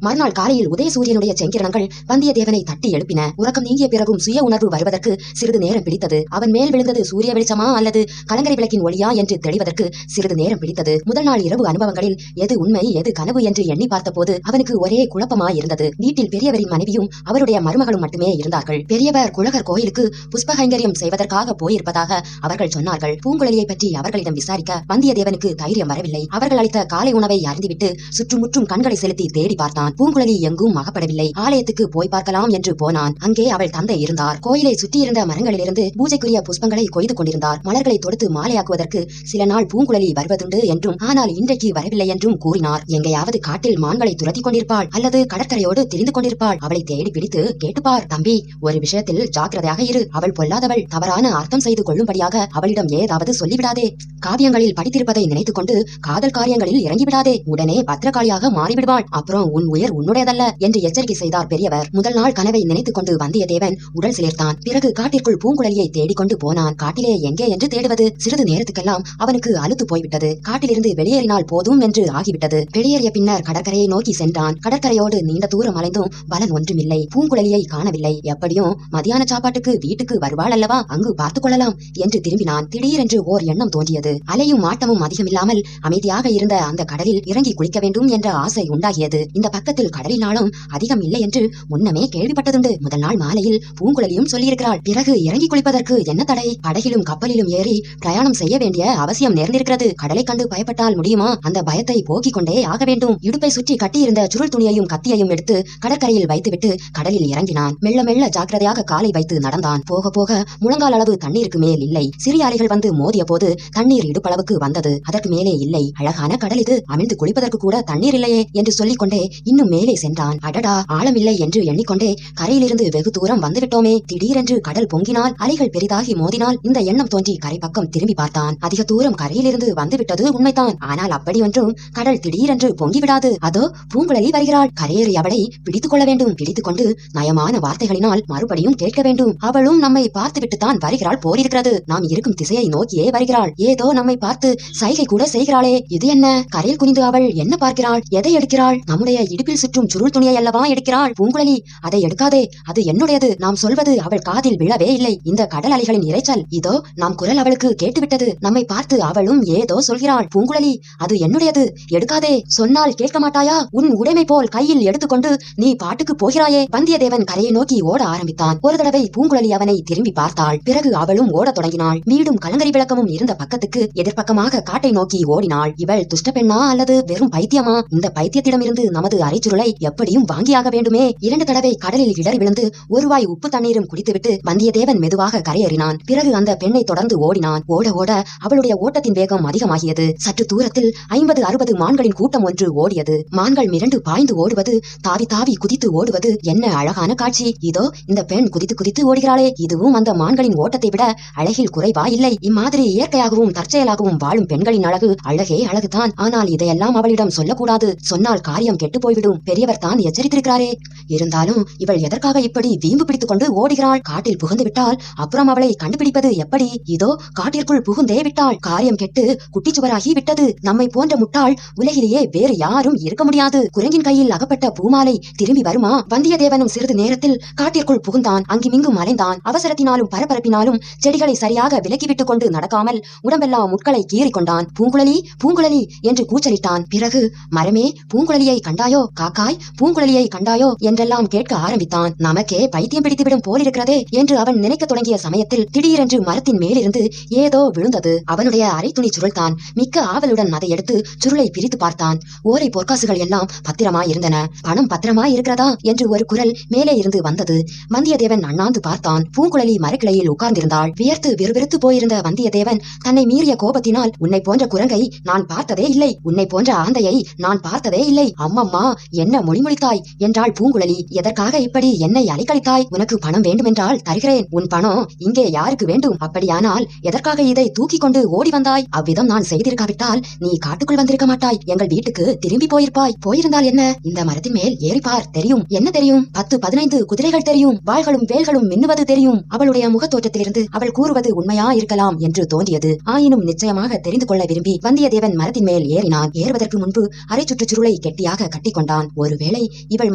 மறுநாள் காலையில் உதயசூரியனுடைய செங்கிரணங்கள் வந்தியத்தேவனை தட்டி எழுப்பின. உறக்கம் நீங்கிய பிறகும் சுய உணர்வு வருவதற்கு சிறிது நேரம் பிடித்தது. அவன் மேல் விழுந்தது சூரிய வெளிச்சமா அல்லது கலங்கரை விளக்கின் ஒளியா என்று தெளிவதற்கு சிறிது நேரம் பிடித்தது. முதல் நாள் இரவு அனுபவங்களில் எது உண்மை எது கனவு என்று எண்ணி பார்த்தபோது அவனுக்கு ஒரே குழப்பமாயிருந்தது. வீட்டில் பெரியவரின் மனைவியும் அவருடைய மருமகளும் மட்டுமே இருந்தார்கள். பெரியவர் குழகர் கோயிலுக்கு புஷ்ப கைங்கரியம் செய்வதற்காக போயிருப்பதாக அவர்கள் சொன்னார்கள். பூங்குழலியை பற்றி அவர்களிடம் விசாரிக்க வந்தியத்தேவனுக்கு தைரியம் வரவில்லை. அவர்கள் அளித்த காலை உணவை அருந்திவிட்டு சுற்றுமுற்றும் கண்களை செலுத்தி தேடி பார்த்தான். பூங்குழலி எங்கும் அகப்படவில்லை. ஆலயத்துக்கு போய் பார்க்கலாம் என்று போனான். அங்கே அவள் தந்தை இருந்தார். கோயிலை சுற்றியிருந்த மரங்களிலிருந்து பூஜைக்குரிய புஷ்பங்களை கொய்து கொண்டிருந்தார். மலர்களை தொடுத்து மாலையாக்குவதற்கு சில நாள் பூங்குழலி வருவதுண்டு என்றும் ஆனால் இன்றைக்கு வரவில்லை என்றும் கூறினார். எங்கேயாவது காட்டில் மான்களை துரத்தி கொண்டிருப்பாள் அல்லது கடற்கரையோடு திரிந்து கொண்டிருப்பாள். அவளை தேடி பிடித்து கேட்டுப்பார். தம்பி, ஒரு விஷயத்தில் ஜாக்கிரதையாக இரு. அவள் பொல்லாதவள். தவறான அர்த்தம் செய்து கொள்ளும்படியாக அவளிடம் ஏதாவது சொல்லிவிடாதே. காவியங்களில் படித்திருப்பதை நினைத்துக் கொண்டு காதல் காரியங்களில் இறங்கிவிடாதே. உடனே பத்திரகாளியாக மாறிவிடுவாள். அப்புறம் உன் உயிர் உன்னுடையதல்ல என்று எச்சரிக்கை செய்தார் பெரியவர். முதல் நாள் கனவை நினைத்துக் கொண்டு வந்தியத்தேவன் உடல் சிலிர்த்தான். பிறகு காட்டிற்குள் பூங்குழலியை தேடிக்கொண்டு போனான். காட்டிலே எங்கே என்று தேடுவது? சிறிது நேரத்துக்கெல்லாம் அவனுக்கு அலுத்து போய்விட்டது. காட்டிலிருந்து வெளியேறினால் போதும் என்று ஆகிவிட்டது. வெளியேறிய பின்னர் கடற்கரையை நோக்கி சென்றான். கடற்கரையோடு நீண்ட தூரம் அலைந்தும் பலன் ஒன்றுமில்லை. பூங்குழலியை காணவில்லை. எப்படியும் மதியான சாப்பாட்டுக்கு வீட்டுக்கு வருவாள் அல்லவா, அங்கு பார்த்துக் கொள்ளலாம் என்று திரும்பினான். திடீரென்று ஓர் எண்ணம் தோன்றியது. அலையும் ஆட்டமும் அதிகமில்லாமல் அமைதியாக இருந்த அந்த கடலில் இறங்கி குளிக்க வேண்டும் என்ற ஆசை உண்டாகியது. இந்த பக்கத்தில் கடலில் ஆழம் அதிகம் இல்லை என்று முன்னமே கேள்விப்பட்டதுண்டு. முதல் நாள் மாலையில் பூங்குழலியும் சொல்லியிருக்கிறாள். பிறகு இறங்கி குளிப்பதற்கு என்ன தடை? படகிலும் கப்பலிலும் ஏறி பிரயாணம் செய்ய வேண்டிய அவசியம் நேர்ந்திருக்கிறது. கடலை கண்டு பயப்பட்டால் முடியுமா? அந்த பயத்தை போக்கிக் கொண்டே ஆக வேண்டும். இடுப்பை சுற்றி கட்டியிருந்த சுருள் துணியையும் கத்தியையும் எடுத்து கடற்கரையில் வைத்துவிட்டு கடலில் இறங்கினான். மெல்ல மெல்ல ஜாக்கிரதையாக காலை வைத்து நடந்தான். போக போக முழங்கால் அளவு தண்ணீருக்கு மேல் இல்லை. சிறிய அலைகள் வந்து மோதிய போது தண்ணீர் இடுப்பளவுக்கு வந்தது. அதற்கு மேலே இல்லை. அழகான கடல் இது. அமிழ்ந்து குளிப்பதற்கு கூட தண்ணீர் இல்லையே என்று சொல்லிக் கொண்டே இன்னும் மேலே சென்றான். அடடா, ஆழமில்லை என்று எண்ணிக்கொண்டே கரையிலிருந்து வெகு தூரம் வந்துவிட்டோமே. திடீரென்று கடல் பொங்கினால் அலைகள் பெரிதாகி மோதினால் இந்த எண்ணம் தோன்றி கரை பக்கம் திரும்பி பார்த்தான். அதிக தூரம் கரையிலிருந்து வந்துவிட்டது உண்மைதான். ஆனால் அப்படி ஒன்றும் கடல் திடீரென்று பொங்கிவிடாது. அதோ பூங்குழலி வருகிறாள். கரையேறி அவளை பிடித்துக் கொள்ள வேண்டும். பிடித்துக் கொண்டு நயமான வார்த்தைகளினால் மறுபடியும் கேட்க வேண்டும். அவளும் நம்மை பார்த்துவிட்டுத்தான் வருகிறாள் போலிருக்கிறது. நாம் இருக்கும் திசையை நோக்கியே வருகிறாள். ஏதோ நம்மை பார்த்து சைகை கூட செய்கிறாளே. இது என்ன? கரையில் குனிந்து அவள் என்ன பார்க்கிறாள்? எதை எடுக்கிறாள்? நம்முடைய இடுப்பில் சுற்றும் சுருள் துணியை அல்லவா எடுக்கிறாள். பூங்குழலி, அதை எடுக்காதே. அது என்னுடையது. நாம் சொல்வது அவள் காதில் விழவே இல்லை. இந்த கடல் அலைகளின் இரைச்சல். இதோ நாம் குரல் அவளுக்கு கேட்டுவிட்டது. நம்மை பார்த்து அவளும் ஏதோ சொல்கிறாள். பூங்குழலி, அது என்னுடையது. எடுக்காதே. சொன்னால் கேட்க மாட்டாயா? உன் உடைமை போல் கையில் எடுத்துக்கொண்டு நீ பாட்டுக்கு போகிறாயே. வந்தியத்தேவன் கரையை நோக்கி ஓட ஆரம்பித்தான். ஒரு தடவை பூங்குழலி அவனை திரும்பி பார்த்தாள். பிறகு அவளும் ஓடத் தொடங்கினாள். மீண்டும் கலங்கரை விளக்கமும் இருந்த பக்கத்துக்கு எதிர்பக்கமாக காட்டை நோக்கி ஓடினாள். இவள் துஷ்ட பெண்ணா அல்லது வெறும் பைத்தியமா? இந்த பைத்தியத்திடமிருந்து நமது அரைச்சுருளை எப்படியும் வாங்கியாக வேண்டுமே. 2 தடவை கடலில் இடறி விழுந்து ஒரு வாய் உப்பு தண்ணீரும் குடித்துவிட்டு வந்தியத்தேவன் மெதுவாக கரையேறினான். பிறகு அந்த பெண்ணை தொடர்ந்து ஓடினான். ஓட ஓட அவளுடைய ஓட்டத்தின் வேகம் அதிகமாகியது. சற்று தூரத்தில் 50-60 மான்களின் கூட்டம் ஒன்று ஓடியது. மான்கள் மிரண்டு பாய்ந்து ஓடுவது, தாவி தாவி குதித்து ஓடுவது என்ன அழகான காட்சி! இதோ இந்த பெண் குதித்து குதித்து ஓடுகிறாளே. இதுவும் அந்த மான்களின் ஓட்டத்தை விட அழகில் குறைவா இல்லை. இம்மாதிரி இயற்கையாகவும் தற்செயலாகவும் வாழும் பெண்களின் அழகு அழகே அழகுதான். ஆனால் இதையெல்லாம் அவளிடம் சொல்லக்கூடாது. சொன்னால் காரியம் கெட்டு போய்விடும். பெரியவர் தான் எச்சரித்திருக்கிறாரே. இருந்தாலும் இவள் எதற்காக இப்படி வீம்பு பிடித்துக் கொண்டு ஓடுகிறாள்? காட்டில் புகுந்து விட்டால் அப்புறம் அவளை கண்டுபிடிப்பது எப்படி? இதோ காட்டிற்குள் புகுந்தே விட்டாள். காரியம் கெட்டு குட்டிச்சுவராகி விட்டது. நம்மை போன்ற முட்டாள் உலகிலேயே வேறு யாரும் இருக்க முடியாது. குரங்கின் கையில் அகப்பட்ட பூமாலை திரும்பி வருமா? வந்தியத்தேவனும் சிறிது நேரத்தில் காட்டிற்குள் புகுந்தான். அங்குமிங்கும் அலைந்தான். அவசரத்தினாலும் பரபரப்பினாலும் செடிகளை சரியாக விலக்கிவிட்டுக் கொண்டு நடக்காமல் உடம்பெல்லாம் முட்களை கீறிக் கொண்டான். பூங்குழலி, பூங்குழலி என்று கூச்சலிட்டான். பிறகு மரமே, பூங்குழலியை கண்டாயோ? காக்காய், பூங்குழலியை கண்டாயோ என்றெல்லாம் கேட்க ஆரம்பித்தான். நமக்கே பைத்தியம் பிடித்துவிடும் போலிருக்கிறதே என்று அவன் நினைக்க தொடங்கிய சமயத்தில் திடீரென்று மரத்தின் மேலிருந்து ஏதோ விழுந்தது. அவனுடைய அரை துணி சுருள்தான். மிக்க ஆவலுடன் அதை எடுத்து சுருளை பிரித்து பார்த்தான். ஓலை பொற்காசுகள் எல்லாம் பத்திரமாயிருந்தன. பணம் பத்திரமாயிருக்கிறதா என்று ஒரு குரல் மேலே இருந்து வந்தது. வந்தியத்தேவன் அண்ணாந்து பார்த்தான். பூங்குழலி மரக்கிளையில் உட்கார்ந்திருந்தாள். வியர்த்து விறுவிறுத்து போயிருந்த வந்தியத்தேவன் தன்னை மீறிய கோபத்தினால், உன்னை போன்ற குரங்கை நான் பார்த்ததே இல்லை, உன்னை போன்ற ஆந்தையை நான் பார்த்ததே இல்லை. அம்மம்மா, என்ன மொழிமொழித்தாய் என்றாள் பூங்குழலி. எதற்காக இப்படி என்னை அலைக்கழித்தாய்? உனக்கு பணம் வேண்டுமென்றால் தருகிறேன். உன் பணம் இங்கே யாருக்கு வேண்டும்? அப்படியானால் எதற்காக இதை தூக்கி கொண்டு ஓடி வந்தாய்? அவ்விதம் நான் செய்திருக்காவிட்டால் நீ காட்டுக்குள் வந்திருக்க மாட்டாய். எங்கள் வீட்டுக்கு திரும்பி போயிருப்பாய். போயிருந்தால் என்ன? இந்த மரத்தின் மேல் ஏறிப்பார். தெரியும். என்ன தெரியும்? 10-15 குதிரைகள் தெரியும். வாள்களும் வேல்களும் மின்னுவது தெரியும். அவளுடைய முகத்தோற்றத்திலிருந்து அவள் கூறுவது உண்மையா இருக்கலாம் என்று தோன்றியது. ஆயினும் நிச்சயமாக தெரிந்து கொள்ள விரும்பி வந்தியத்தேவன் மரத்தின் மேல் ஏறினான். ஏறுவதற்கு முன்பு அரை சுற்று சுருளை கெட்டியாக கட்டிக்கொண்டான். கொண்டான். ஒருவேளை இவள்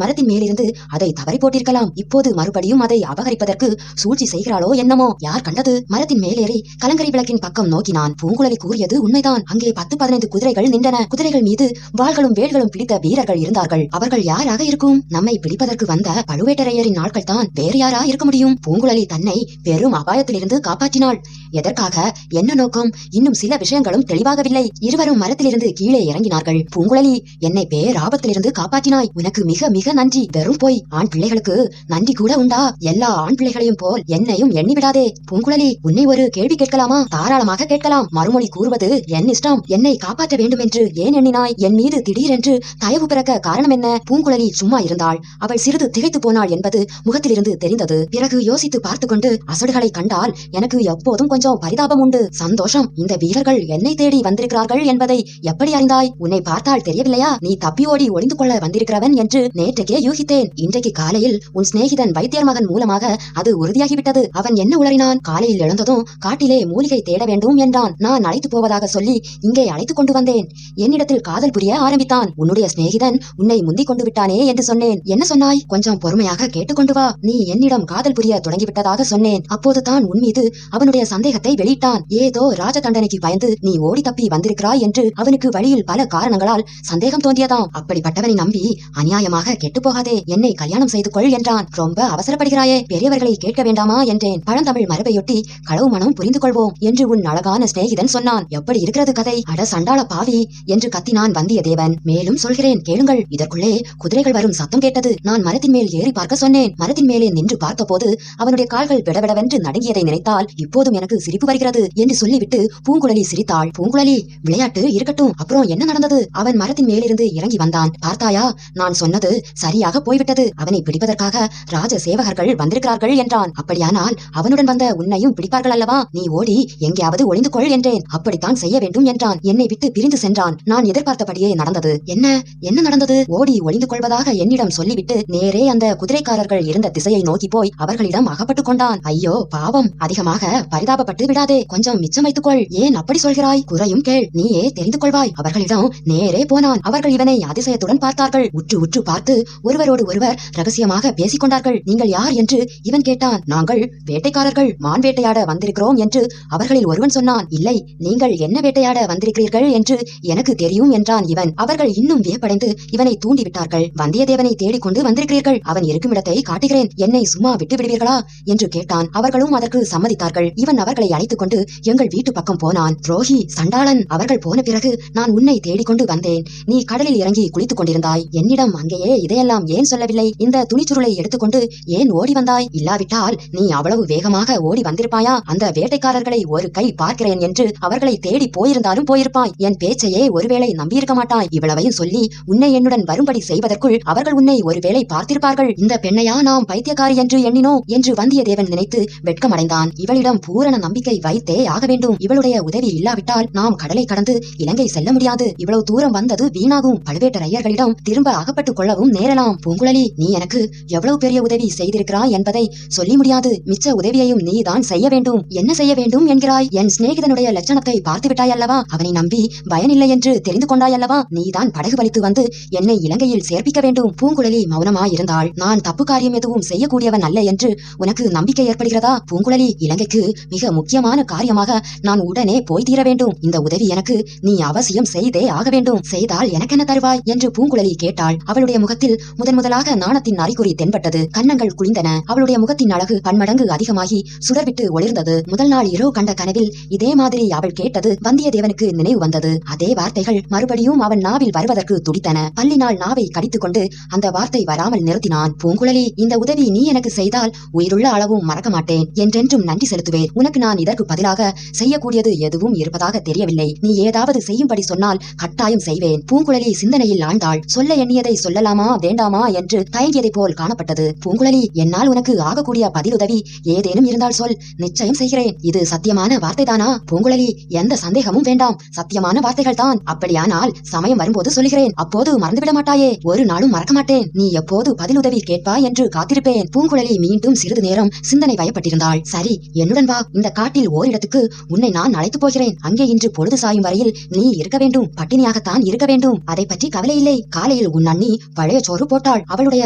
மரத்தின் மேலிருந்து அதை தவறி போட்டிருக்கலாம். இப்போது மறுபடியும் அதை அபகரிப்பதற்கு சூழ்ச்சி செய்கிறாளோ என்னமோ. யார் கண்டது? மரத்தின் மேலேறி கலங்கரை விளக்கின் பக்கம் நோக்கினான். பூங்குழலி கூறியது உண்மைதான். அங்கே 10-15 குதிரைகள் நின்றன. குதிரைகள் மீது வாள்களும் வேல்களும் பிடித்த வீரர்கள் இருந்தார்கள். அவர்கள் யாராக இருக்கும்? நம்மை பிடிப்பதற்கு வந்த பழுவேட்டரையரின் ஆட்கள் தான். வேறு யாரா இருக்க முடியும்? பூங்குழலி தன்னை பெரும் அபாயத்திலிருந்து காப்பாற்றினாள். எதற்காக? என்ன நோக்கம்? இன்னும் சில விஷயங்களும் தெளிவாகவில்லை. இருவரும் மரத்திலிருந்து கீழே இறங்கினார்கள். பூங்குழலி, என்னை பேராபத்திலிருந்து காப்பாற்றினாய். உனக்கு மிக மிக நன்றி. வெறும் போய் ஆண் பிள்ளைகளுக்கு நன்றி கூட உண்டா? எல்லா ஆண் பிள்ளைகளையும் போல் என்னையும் எண்ணிவிடாதே. பூங்குழலி, உன்னை ஒரு கேள்வி கேட்கலாமா? தாராளமாக கேட்கலாம். மறுமொழி கூறுவது என் இஷ்டம். என்னை காப்பாற்ற வேண்டும் என்று ஏன் எண்ணினாய்? என் மீது திடீரென்று தயவு பிறக்க காரணம் என்ன? பூங்குழலி சும்மா இருந்தாள். அவள் சிறிது திகைத்து போனாள் என்பது முகத்திலிருந்து தெரிந்தது. பிறகு யோசித்து பார்த்துக்கொண்டு, அசடுகளை கண்டால் எனக்கு எப்போதும் கொஞ்சம் பரிதாபம் உண்டு. சந்தோஷம். இந்த வீரர்கள் என்னை தேடி வந்திருக்கிறார்கள் என்பதை எப்படி அறிந்தாய்? உன்னை பார்த்தால் தெரியவில்லையா? நீ தப்பி ஓடி ஒளிந்து கொள்ள வந்திருக்கிறவன் என்று நேற்றைக்கே யூகித்தேன். இன்றைக்கு காலையில் உன் சிநேகிதன் வைத்தியர் மகன் மூலமாக அது உறுதியாகிவிட்டது. அவன் என்ன உளறினான்? காலையில் எழுந்ததும் காட்டிலே மூலிகை தேட வேண்டும் என்றான். நான் அழைத்து போவதாக சொல்லி இங்கே அழைத்துக் கொண்டு வந்தேன். என்னிடத்தில் காதல் புரிய ஆரம்பித்தான். உன்னுடைய சிநேகிதன் உன்னை முந்திக் கொண்டு விட்டானே என்று சொன்னேன். என்ன சொன்னாய்? கொஞ்சம் பொறுமையாக கேட்டுக்கொண்டு வா. நீ என்னிடம் காதல் புரிய தொடங்கிவிட்டதாக சொன்னேன். அப்போது தான் உன் மீது அவனுடைய சந்தேகத்தை வெளியிட்டான். ஏதோ ராஜ தண்டனைக்கு பயந்து நீ ஓடி தப்பி வந்திருக்கிறாய் என்று அவனுக்கு வழியில் பல காரணங்களால் சந்தேகம் தோன்றியதாம். அப்படிப்பட்டவனை நம்பி அநியாயமாக கெட்டு போகாதே. என்னை கல்யாணம் செய்து கொள் என்றான். ரொம்ப அவசரப்படுகிறாயே, பெரியவர்களை கேட்க வேண்டாமா என்றேன். பழந்தமிழ் மரபையொட்டி களவு மனம் புரிந்து கொள்வோம் என்று உன் அழகான சிநேகிதன் சொன்னான். எப்படி இருக்கிறது கதை? அட சண்டாள பாவி என்று கத்தினான் வந்தியத்தேவன். மேலும் சொல்கிறேன் கேளுங்கள். இதற்குள்ளே குதிரைகள் வரும் சத்தம் கேட்டது. நான் மரத்தின் மேல் ஏறி பார்க்க சொன்னேன். மரத்தின் மேலே நின்று பார்த்தபோது அவனுடைய கால்கள் விடவிடவென்று நடுங்கியதை நினைத்தால் இப்போதும் எனக்கு சிரிப்பு வருகிறது என்று சொல்லிவிட்டு பூங்குழலி சிரித்தாள். பூங்குழலி, விளையாட்டு இருக்கட்டும், அப்புறம் என்ன நடந்தது? அவன் மரத்தின் மேலிருந்து இறங்கி வந்தான். பார்த்தாயா? நான் சொன்னது சரியாக போய்விட்டது. அவனை பிடிப்பதற்காக ராஜ சேவகர்கள் வந்திருக்கிறார்கள் என்றான். அப்படியானால் அவனுடன் வந்த உன்னையும் பிடிப்பார்கள் அல்லவா? நீ ஓடி எங்கேயாவது ஒளிந்து கொள் என்றேன். அப்படித்தான் செய்ய வேண்டும் என்றான். என்னை விட்டு பிரிந்து சென்றான். நான் எதிர்பார்த்தபடியே நடந்தது. என்ன நடந்தது? ஓடி ஒளிந்து கொள்வதாக என்னிடம் சொல்லிவிட்டு நேரே அந்த குதிரைக்காரர்கள் இருந்த திசையை நோக்கி போய் அவர்களிடம் அகப்பட்டுக் கொண்டான். ஐயோ பாவம், அதிகமாக பரிதாபப்பட்டு விடாதே. கொஞ்சம் மிச்சம் வைத்துக்கொள். ஏன் அப்படி சொல்கிறாய்? குறையும் கேள், நீயே தெரிந்து கொள்வாய். அவர்களிடம் நேரே போனான். அவர்கள் இவனை அதிசயத்துடன் பார்த்தார்கள். உற்று உற்று பார்த்து ஒருவரோடு ஒருவர் ரகசியமாக பேசிக் கொண்டார்கள். நீங்கள் யார் என்று இவன் கேட்டான். நாங்கள் வேட்டைக்காரர்கள், மான் வேட்டையாட வந்திருக்கிறோம் என்று அவர்களில் ஒருவன் சொன்னான். இல்லை, நீங்கள் என்ன வேட்டையாட வந்திருக்கிறீர்கள் என்று எனக்கு தெரியும் என்றான் இவன். அவர்கள் இன்னும் வியப்படைந்து இவனை தூண்டிவிட்டார்கள். வந்தியத்தேவனை தேடிக்கொண்டு வந்திருக்கிறீர்கள். அவன் இருக்கும் இடத்தை காட்டுகிறேன். என்னை சும்மா விட்டு விடுவீர்களா என்று கேட்டான். அவர்களும் அதற்கு சம்மதித்தார்கள். இவன் அவர்களை அழைத்துக் கொண்டு எங்கள் வீட்டு பக்கம் போனான். துரோகி, சண்டாளன். அவர்கள் போன பிறகு நான் உன்னை தேடிக்கொண்டு வந்தேன். நீ கடலில் இறங்கி குளித்துக் கொண்டிருந்தாய். என்னிடம் அங்கேயே இதையெல்லாம் ஏன் சொல்லவில்லை? இந்த துணிச்சுருளை எடுத்துக்கொண்டு ஏன் ஓடி வந்தாய்? இல்லாவிட்டால் நீ அவ்வளவு வேகமாக ஓடி வந்திருப்பாயா? அந்த வேட்டைக்காரர்களை ஒரு கை பார்க்கிறேன் என்று அவர்களை தேடி போயிருந்தாலும் போயிருப்பாய். என் பேச்சையே ஒருவேளை நம்பியிருக்க மாட்டாய். இவ்வளவையும் சொல்லி உன்னை என்னுடன் வரும்படி செய்வதற்குள் அவர்கள் உன்னை ஒருவேளை பார்த்திருப்பார்கள். இந்த பெண்ணையா நாம் பைத்தியக்காரி என்று எண்ணினோ என்று வந்தியத்தேவன் நினைத்து வெட்கமடைந்தான். இவளிடம் பூரண நம்பிக்கை வைத்தே ஆக வேண்டும். இவளுடைய உதவி இல்லாவிட்டால் நாம் கடலை கடந்து இலங்கை செல்ல முடியாது. இவ்வளவு தூரம் வந்தது வீணாகும். பழுவேட்டரையர்களிடம் திரும்ப அகப்பட்டுக் கொள்ளவும் நேரலாம். பூங்குழலி, நீ எனக்கு எவ்வளவு பெரிய உதவி செய்திருக்கிறாய் என்பதை சொல்லி முடியாது. மிச்ச உதவியையும் நீதான் செய்ய வேண்டும். என்ன செய்ய வேண்டும் என்கிறாய்? என் சிநேகிதனுடைய லட்சணத்தை பார்த்து விட்டாய் அல்லவா? அவனை நம்பி பயனில்லை என்று தெரிந்து கொண்டாய் அல்லவா? நீதான் படகு வலித்து வந்து என்னை இலங்கையில் சேர்ப்பிக்க வேண்டும். பூங்குழலி மௌனமாயிருந்தாள். நான் தப்பு காரியம் எதுவும் செய்யக்கூடியவன் அல்ல என்று உனக்கு நம்பிக்கை ஏற்படுகிறதா? பூங்குழலி, இலங்கைக்கு மிக முக்கியமான காரியமாக நான் உடனே போய் தீர வேண்டும். இந்த உதவி எனக்கு நீ அவசியம் செய்தே ஆக வேண்டும். செய்தால் எனக்கென்ன தருவாய் என்று பூங்குழலி கேட்டாள். அவளுடைய முகத்தில் முதலாக நாணத்தின் அறிகுறி தென்பட்டது. கன்னங்கள் குளிந்தன. அவளுடைய முகத்தின் அழகு பன்மடங்கு அதிகமாகி சுடர்விட்டு ஒளிர்ந்தது. முதல் நாள் இரவு கண்ட கனவில் இதே மாதிரி அவள் கேட்டது வந்தியத்தேவனுக்கு நினைவு வந்தது. அதே வார்த்தைகள் மறுபடியும் அவன் நாவில் வருவதற்கு துடித்தன. பல்லினால் நாவை கடித்துக் கொண்டு அந்த வார்த்தை வராமல் நிறுத்தினான். பூங்குழலி, இந்த உதவி நீ எனக்கு செய்தால் உயிருள்ள அளவும் மறக்க மாட்டேன். என்றென்றும் நன்றி செலுத்துவேன். உனக்கு நான் இதற்கு பதிலாக செய்யக்கூடியது எதுவும் இருப்பதாக தெரியவில்லை. நீ ஏதாவது செய்யும்படி சொன்னால் கட்டாயம் செய்வேன். பூங்குழலி சிந்தனையில் ஆழ்ந்தாள். சொல்ல எண்ணியதை சொல்லலாமா வேண்டாமா என்று தயங்கியதை போல் காணப்பட்டது. பூங்குழலி, என்னால் உனக்கு ஆகக்கூடிய பதிலுதவி ஏதேனும் இருந்தால் சொல். நிச்சயம் செய்கிறேன். இது சத்தியமான வார்த்தைதானா? பூங்குழலி, எந்த சந்தேகமும் வேண்டாம். சத்தியமான வார்த்தைகள் தான். அப்படியானால் சமயம் வரும்போது சொல்கிறேன். அப்போது மறந்துவிட மாட்டாயே? ஒரு நாளும் மறக்க மாட்டேன். நீ எப்போது பதிலுதவி கேட்பாய் என்று காத்திருப்பேன். பூங்குழலி மீண்டும் சிறிது நேரம் சிந்தனை வயப்பட்டிருந்தாள். சரி, என்னுடன் வா. இந்த காட்டில் ஓரிடத்துக்கு உன்னை நான் அழைத்து போகிறேன். அங்கே இன்று பொழுது சாயும் வரையில் நீ இருக்க வேண்டும். பட்டினியாகத்தான் இருக்க வேண்டும். அதை பற்றி கவலை இல்லை. காலை காலையில் உன் அண்ணி பழைய சோறு போட்டாள். அவளுடைய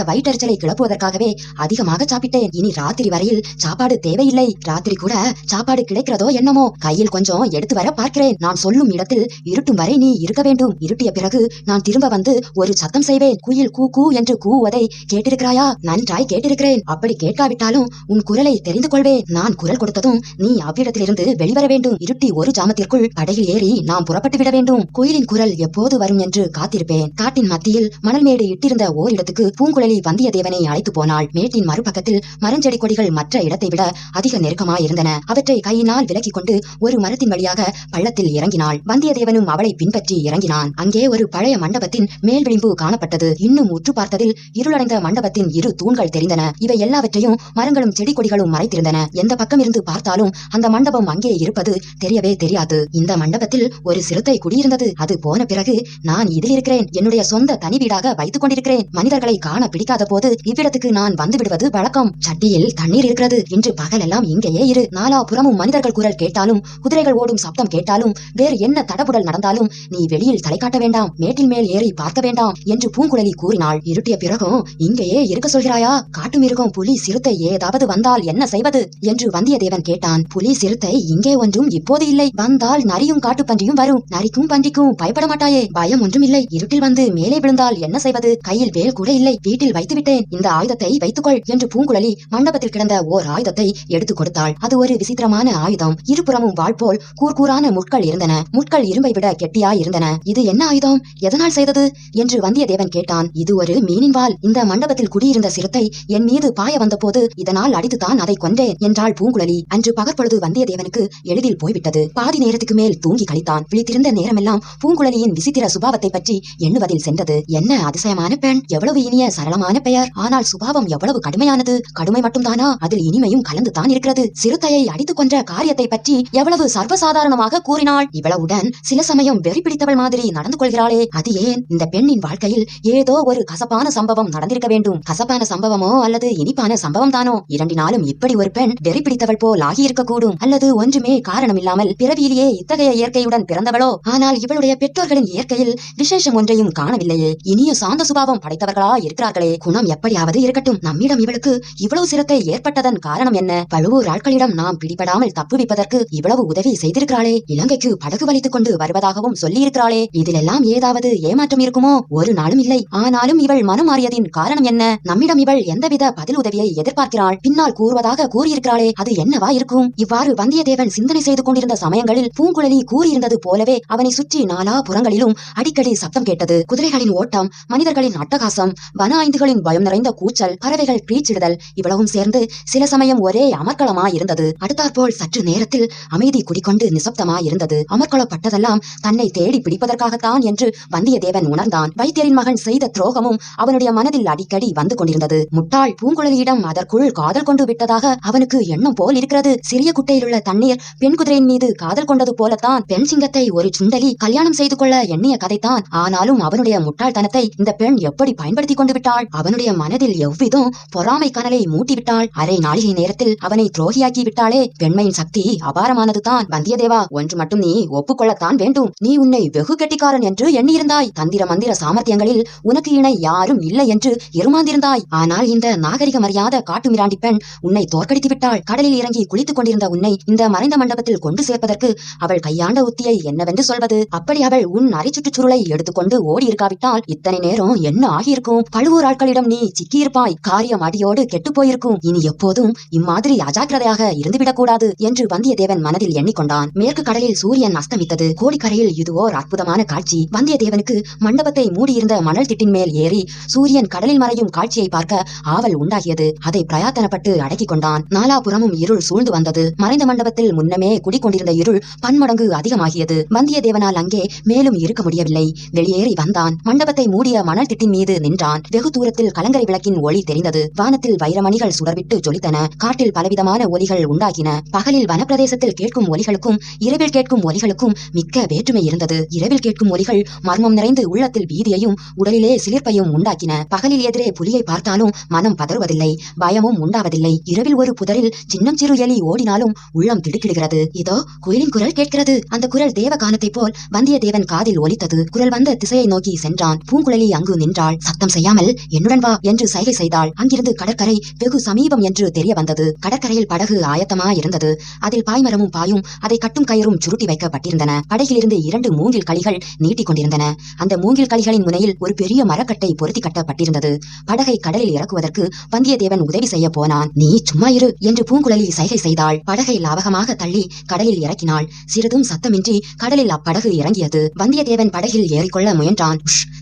வயிற்றெரிச்சலை கிளப்புவதற்காகவே அதிகமாக சாப்பிட்டேன். இனி ராத்திரி வரையில் சாப்பாடு தேவையில்லை. ராத்திரி கூட சாப்பாடு கிடைக்கிறதோ என்னமோ. கையில் கொஞ்சம் எடுத்து வர பார்க்கிறேன். நான் சொல்லும் இடத்தில் இருட்டும் வரை நீ இருக்க வேண்டும். இருட்டிய பிறகு நான் திரும்ப வந்து ஒரு சத்தம் செய்வேன். குயில் கூ கூ என்று கூவுவதை கேட்டிருக்கிறாயா? நன்றாய் கேட்டிருக்கிறேன். அப்படி கேட்காவிட்டாலும் உன் குரலை தெரிந்து கொள்வேன். நான் குரல் கொடுத்ததும் நீ அவ்விடத்திலிருந்து வெளிவர வேண்டும். இருட்டி ஒரு ஜாமத்திற்குள் படகில் ஏறி நாம் புறப்பட்டு விட வேண்டும். குயிலின் குரல் எப்போது வரும் என்று காத்திருப்பேன். காட்டின் மத்தியில் மணல் மேடு இட்டிருந்த ஓரிடத்துக்கு பூங்குழலி வந்தியத்தேவனை அழைத்து போனாள். மேட்டின் மறுபக்கத்தில் மரஞ்செடி கொடிகள் மற்ற இடத்தை விட அதிக நெருக்கமாயிருந்தன. அவற்றை கையினால் விலக்கிக் கொண்டு ஒரு மரத்தின் வழியாக பள்ளத்தில் இறங்கினாள். வந்தியத்தேவனும் அவளை பின்பற்றி இறங்கினான். அங்கே ஒரு பழைய மண்டபத்தின் மேல் விளிம்பு காணப்பட்டது. இன்னும் உற்று பார்த்ததில் இருளடைந்த மண்டபத்தின் இரு தூண்கள் தெரிந்தன. இவை எல்லாவற்றையும் மரங்களும் செடி கொடிகளும் மறைத்திருந்தன. எந்த பக்கம் இருந்து பார்த்தாலும் அந்த மண்டபம் அங்கே இருப்பது தெரியவே தெரியாது. இந்த மண்டபத்தில் ஒரு சிறுத்தை குடியிருந்தது. அது போன பிறகு நான் இதில் இருக்கிறேன். என்னுடைய சொந்த தனி வீடாக வைத்துக் கொண்டிருக்கிறேன். மனிதர்களை காண பிடிக்காத போது இவ்விடத்துக்கு நான் வந்து விடுவது வழக்கம். சட்டியில் தண்ணீர் இருக்கிறது. இன்று பகலெல்லாம் இங்கேயே இரு. நாலாபுறமும் மனிதர்கள் குரல் கேட்டாலும் குதிரைகள் ஓடும் சப்தம் கேட்டாலும் வேறு என்ன தடபுடல் நடந்தாலும் நீ வெளியில் தலை காட்ட வேண்டாம். மேட்டில் மேல் ஏறி பார்க்க வேண்டாம் என்று பூங்குழலி கூறினாள். இருட்டிய பிறகும் இங்கேயே இருக்க சொல்கிறாயா? காட்டு மிருகம் புலி சிறுத்தை ஏதாவது வந்தால் என்ன செய்வது என்று வந்தியத்தேவன் கேட்டான். புலி சிறுத்தை இங்கே ஒன்றும் இப்போது இல்லை. வந்தால் நரியும் காட்டு பன்றியும் வரும். நரிக்கும் பன்றிக்கும் பயப்பட மாட்டாயே? பயம் ஒன்றும் இல்லை. இருட்டில் வந்து மேலே விழுந்தால் என்ன செய்வது? கையில் வேல் கூட இல்லை. வீட்டில் வைத்து விட்டேன். இந்த ஆயுதத்தை வைத்துக்கொள் என்று பூங்குழலி மண்டபத்தில் கிடந்த ஓர் ஆயுதத்தை எடுத்துக் கொடுத்தாள். அது ஒரு விசித்திரமான ஆயுதம். இருபுறமும் வாள் போல் கூர்கூரான முட்கள் இருந்தன. முட்கள் இரும்பை விட கெட்டியாய் இருந்தன. இது என்ன ஆயுதம்? எதனால் செய்தது என்று வந்தியத்தேவன் கேட்டான். இது ஒரு மீனின் வாள். இந்த மண்டபத்தில் குடியிருந்த சிறுத்தை என் மீது பாய வந்த போது இதனால் அடித்துத்தான் அதை கொன்றேன் என்றாள் பூங்குழலி. அன்று பகற்பொழுது வந்தியத்தேவனுக்கு எளிதில் போய்விட்டது. பாதி நேரத்துக்கு மேல் தூங்கி கழித்தான். விழித்திருந்த நேரமெல்லாம் பூங்குழலியின் விசித்திர சுபாவத்தை பற்றி எண்ணுவதில் சென்றது. என்ன அதிசயமான பெண்! எவ்வளவு இனிய சரளமான பெயர்! ஆனால் சுபாவம் எவ்வளவு கடுமையானது! கடுமை மட்டும்தானா? அதில் இனிமையும் கலந்துதான் இருக்கிறது. சிறுத்தையை அடித்துக் கொன்ற காரியத்தை பற்றி எவ்வளவு சர்வசாதாரணமாக கூறினாள்! இவ்வளவுடன் சில சமயம் வெறி பிடித்தவள் மாதிரி நடந்து கொள்கிறாளே, அது ஏன்? இந்த பெண்ணின் வாழ்க்கையில் ஏதோ ஒரு கசப்பான சம்பவம் நடந்திருக்க வேண்டும். கசப்பான சம்பவமோ அல்லது இனிப்பான சம்பவம் தானோ? இரண்டினாலும் இப்படி ஒரு பெண் வெறி பிடித்தவள் போல் ஆகியிருக்க கூடும். அல்லது ஒன்றுமே காரணமில்லாமல் பிறவியிலேயே இத்தகைய இயற்கையுடன் பிறந்தவளோ? ஆனால் இவளுடைய பெற்றோர்களின் இயற்கையில் விசேஷம் ஒன்றையும் காணவில்லையே. இனிய சாந்த சுபாவம் படைத்தவர்களா இருக்கிறார்களே. குணம் எப்படியாவது இருக்கட்டும். நம்மிடம் இவளுக்கு இவ்வளவு சிரத்தை ஏற்பட்டதன் காரணம் என்ன? பழுவூர் ஆட்களிடம் நாம் பிடிபடாமல் தப்புவிப்பதற்கு இவ்வளவு உதவி செய்திருக்கிறாளே. இலங்கைக்கு படகு வலித்துக் கொண்டு வருவதாகவும் சொல்லியிருக்கிறாளே. இதிலெல்லாம் ஏதாவது ஏமாற்றம் இருக்குமோ? ஒரு நாளும் இல்லை. ஆனாலும் இவள் மனம் மாறியதின் காரணம் என்ன? நம்மிடம் இவள் எந்தவித பதில் உதவியை எதிர்பார்க்கிறாள்? பின்னால் கூறுவதாக கூறியிருக்கிறாளே, அது என்னவா இருக்கும்? இவ்வாறு வந்தியத்தேவன் சிந்தனை செய்து கொண்டிருந்த சமயங்களில் பூங்குழலி கூறியிருந்தது போலவே அவனை சுற்றி நாலா புறங்களிலும் அடிக்கடி சப்தம் கேட்டது. குதிரைகளின் ஓட்டம், மனிதர்களின் அட்டகாசம், வன ஐந்துகளின் பயம் நிறைந்த கூச்சல், பறவைகள் கிரீச்சிடுதல், இவ்வளவும் சேர்ந்து சில சமயம் ஒரே அமர்க்களமாயிருந்தது. அடுத்தாற்போல் சற்று நேரத்தில் அமைதி குடிக்கொண்டு நிசப்தமாயிருந்தது. அமர்க்களப்பட்டதெல்லாம் தன்னை தேடி பிடிப்பதற்காகத்தான் என்று வந்தியத்தேவன் உணர்ந்தான். வைத்தியரின் மகன் செய்த துரோகமும் அவனுடைய மனதில் அடிக்கடி வந்து கொண்டிருந்தது. முட்டாள் பூங்குழலியிடம் அதற்குள் காதல் கொண்டு விட்டதாக அவனுக்கு எண்ணம் போல் இருக்கிறது. சிறிய குட்டையிலுள்ள தண்ணீர் பெண் குதிரையின் மீது காதல் கொண்டது போலத்தான் பெண் சிங்கத்தை ஒரு சுண்டலி கல்யாணம் செய்து கொள்ள எண்ணிய கதைத்தான். ஆனாலும் அவனுடைய முட்டாள்தனத்தை இந்த பெண் எப்படி பயன்படுத்தி கொண்டு விட்டாள்? அவனுடைய மனதில் எவ்விதம் பொறாமை கனலை மூட்டிவிட்டாள். அரை நாளிகை நேரத்தில் அவனை துரோகியாக்கி விட்டாளே. பெண்மையின் சக்தி அபாரமானதுதான். வந்தியத்தேவா, ஒன்று மட்டும் நீ ஒப்புக்கொள்ளத்தான் வேண்டும். நீ உன்னை வெகு கெட்டிக்காரன் என்று எண்ணியிருந்தாய். தந்திர மந்திர சாமர்த்தியங்களில் உனக்கு இணை யாரும் இல்லை என்று இருமாந்திருந்தாய். ஆனால் இந்த நாகரிகம் அறியாத காட்டுமிராண்டி பெண் உன்னை தோற்கடித்து விட்டாள். கடலில் இறங்கி குளித்துக் கொண்டிருந்த உன்னை இந்த மறைந்த மண்டபத்தில் கொண்டு சேர்ப்பதற்கு அவள் கையாண்ட உத்தியை என்னவென்று சொல்வது? அப்படி அவள் உன் அரைச்சுற்றுச் சுருளை எடுத்துக்கொண்டு ஓடி இருக்காவிட்டால் இத்தனை நேரம் என்ன ஆகியிருக்கும்? பழுவூர் ஆட்களிடம் நீ சிக்கியிருப்பாய். காரியம் அடியோடு கெட்டுப் போயிருக்கும். இனி எப்போதும் இம்மாதிரி அஜாக்கிரதையாக இருந்துவிடக் கூடாது என்று வந்தியத்தேவன் மனதில் எண்ணிக்கொண்டான். மேற்கு கடலில் சூரியன் அஸ்தமித்தது. கோடிக்கரையில் இதுவோர் அற்புதமான காட்சி. வந்தியத்தேவனுக்கு மண்டபத்தை மூடியிருந்த மணல் திட்டின் மேல் ஏறி சூரியன் கடலில் மறையும் காட்சியை பார்க்க ஆவல் உண்டாகியது. அதை பிரயாத்தனப்பட்டு அடக்கிக் கொண்டான். நாலாபுறமும் இருள் சூழ்ந்து வந்தது. மறைந்த மண்டபத்தில் முன்னமே குடிக்கொண்டிருந்த இருள் பன்மடங்கு அதிகமாகியது. வந்தியத்தேவனால் அங்கே மேலும் இருக்க முடியவில்லை. வெளியேறி வந்தான். மண்டபத்தை மூடிய மணல் திட்டின் மீது நின்றான். வெகு தூரத்தில் கலங்கரை விளக்கின் ஒளி தெரிந்தது. வானத்தில் வைரமணிகள் சுடர்விட்டு ஜொலித்தன. காட்டில் பலவிதமான ஒலிகள் உண்டாகின. பகலில் வனப்பிரதேசத்தில் கேட்கும் ஒலிகளுக்கும் இரவில் கேட்கும் ஒலிகளுக்கும் மிக்க வேற்றுமை இருந்தது. இரவில் கேட்கும் ஒலிகள் மர்மம் நிறைந்து உள்ளத்தில் பீதியையும் உடலிலே சிலிர்ப்பையும் உண்டாக்கின. பகலில் எதிரே புலியை பார்த்தாலும் மனம் பதறுவதில்லை, பயமும் உண்டாவதில்லை. இரவில் ஒரு புதரில் சின்னம் சிறு எலி ஓடினாலும் உள்ளம் திடுக்கிடுகிறது. இதோ குயிலின் குரல் கேட்கிறது. அந்த குரல் தேவகானத்தை போல் வந்தியத்தேவன் காதில் ஒலித்தது. குரல் வந்த திசையை நோக்கி சென்றான். கொண்டான். பூங்குழலி அங்கு நின்றாள். சத்தம் செய்யாமல் என்னுடன் வா என்று சைகை செய்தாள். அங்கிருந்து கடற்கரை வெகு சமீபம் என்று தெரிய வந்தது. கடற்கரையில் படகு ஆயத்தமா இருந்தது. அதில் பாய்மரமும் பாயும் அதை கட்டும் கயிறும் சுருட்டி வைக்கப்பட்டிருந்தன. படகிலிருந்து 2 மூங்கில் களிகள் நீட்டிக் கொண்டிருந்தன. அந்த மூங்கில் களிகளின் முனையில் ஒரு பெரிய மரக்கட்டை பொருத்தி கட்டப்பட்டிருந்தது. படகை கடலில் இறக்குவதற்கு வந்தியத்தேவன் உதவி செய்ய போனான். நீ சும்மா இரு என்று பூங்குழலி சைகை செய்தாள். படகை லாவகமாக தள்ளி கடலில் இறக்கினாள். சிறிதும் சத்தமின்றி கடலில் அப்படகு இறங்கியது. வந்தியத்தேவன் படகில் ஏறிக்கொள்ள முயன்றான்.